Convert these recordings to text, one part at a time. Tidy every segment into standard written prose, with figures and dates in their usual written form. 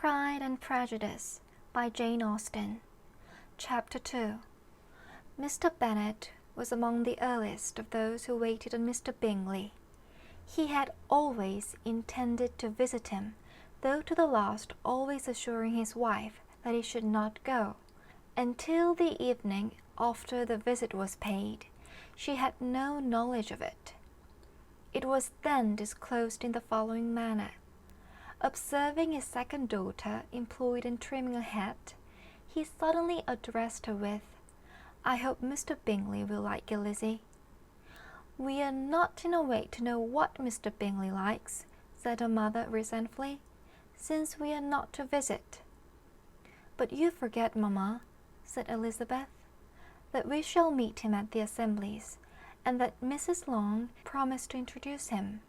Pride and Prejudice by Jane Austen. Chapter 2. Mr. Bennet was among the earliest of those who waited on Mr. Bingley. He had always intended to visit him, though to the last always assuring his wife that he should not go. Until the evening after the visit was paid, she had no knowledge of it. It was then disclosed in the following manner. Observing his second daughter employed in trimming a hat, he suddenly addressed her with, "I hope Mr. Bingley will like you, Lizzie." "We are not in a way to know what Mr. Bingley likes," said her mother resentfully, "since we are not to visit." "But you forget, mamma," said Elizabeth, "that we shall meet him at the assemblies, and that Mrs. Long promised to introduce him."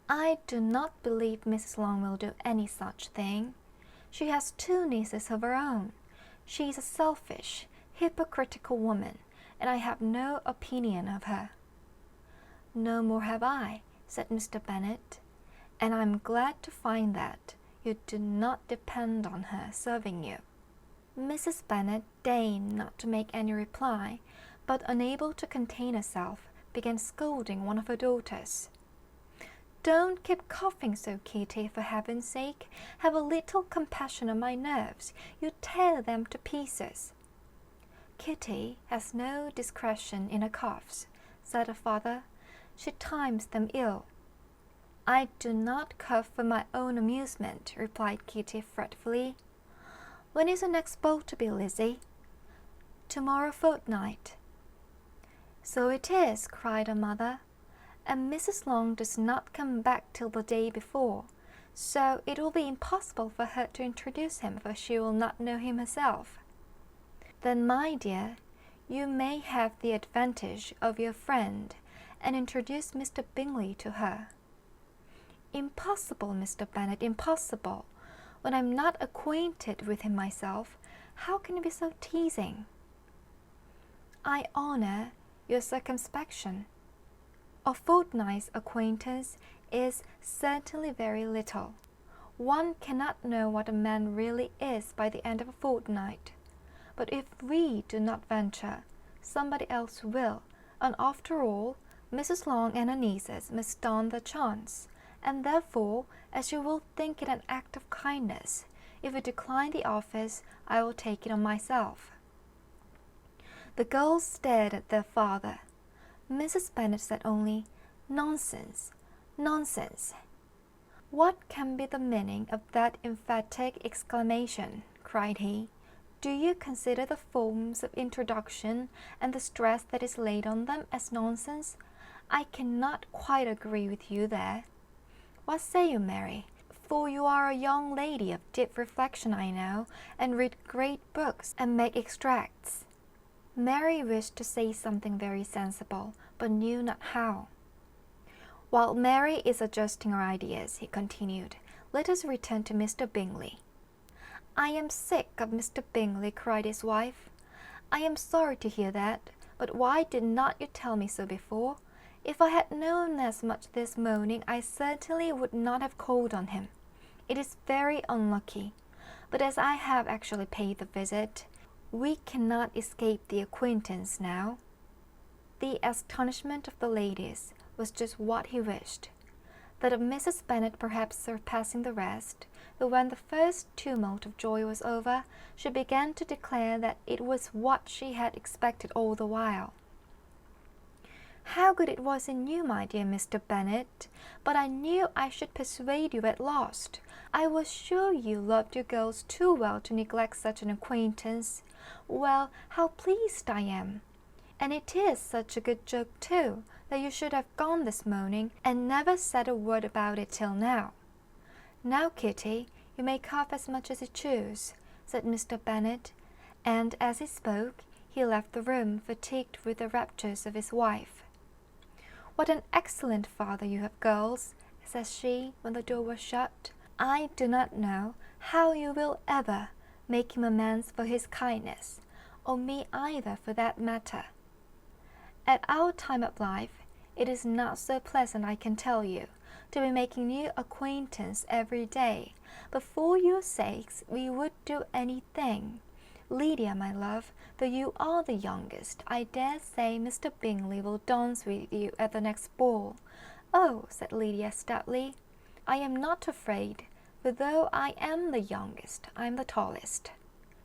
"I do not believe Mrs. Long will do any such thing. She has two nieces of her own. She is a selfish, hypocritical woman, and I have no opinion of her." "No more have I," said Mr. Bennet, "and I am glad to find that you do not depend on her serving you." Mrs. Bennet deigned not to make any reply, but unable to contain herself, began scolding one of her daughters. "Don't keep coughing so, Kitty, for heaven's sake. Have a little compassion on my nerves. You tear them to pieces." "Kitty has no discretion in her coughs," said her father. "She times them ill." "I do not cough for my own amusement," replied Kitty fretfully. "When is the next ball to be, Lizzie?" "Tomorrow fortnight." "So it is," cried her mother. "And Mrs. Long does not come back till the day before, so it will be impossible for her to introduce him, for she will not know him herself." "Then, my dear, you may have the advantage of your friend, and introduce Mr. Bingley to her." "Impossible, Mr. Bennet, impossible. When I am not acquainted with him myself, how can you be so teasing?" "I honour your circumspection. A fortnight's acquaintance is certainly very little. One cannot know what a man really is by the end of a fortnight. But if we do not venture, somebody else will, and after all, Mrs. Long and her nieces must stand their chance, and therefore, as you will think it an act of kindness, if you decline the office, I will take it on myself." The girls stared at their father. Mrs. Bennet said only, "Nonsense, nonsense." "What can be the meaning of that emphatic exclamation?" cried he. "Do you consider the forms of introduction and the stress that is laid on them as nonsense? I cannot quite agree with you there. What say you, Mary? For you are a young lady of deep reflection, I know, and read great books and make extracts." Mary wished to say something very sensible, but knew not how. "While Mary is adjusting her ideas," he continued, "let us return to Mr. Bingley." "I am sick of Mr. Bingley," cried his wife. "I am sorry to hear that, but why did not you tell me so before? If I had known as much this morning, I certainly would not have called on him. It is very unlucky, but as I have actually paid the visit, we cannot escape the acquaintance now." The astonishment of the ladies was just what he wished, that of Mrs. Bennet perhaps surpassing the rest, though when the first tumult of joy was over, she began to declare that it was what she had expected all the while. "How good it was in you, my dear Mr. Bennet! But I knew I should persuade you at last. I was sure you loved your girls too well to neglect such an acquaintance. Well, how pleased I am! And it is such a good joke too, that you should have gone this morning, and never said a word about it till now. Now, Kitty, you may cough as much as you choose," said Mr. Bennet, and as he spoke, he left the room, fatigued with the raptures of his wife. "What an excellent father you have, girls," said she, when the door was shut. "I do not know how you will ever make him amends for his kindness, or me either for that matter. At our time of life, it is not so pleasant, I can tell you, to be making new acquaintance every day, but for your sakes we would do anything. Lydia, my love, though you are the youngest, I dare say Mr. Bingley will dance with you at the next ball." "Oh," said Lydia stoutly, "I am not afraid, for though I am the youngest, I am the tallest."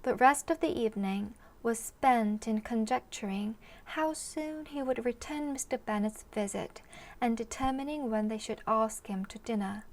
The rest of the evening was spent in conjecturing how soon he would return Mr. Bennet's visit, and determining when they should ask him to dinner.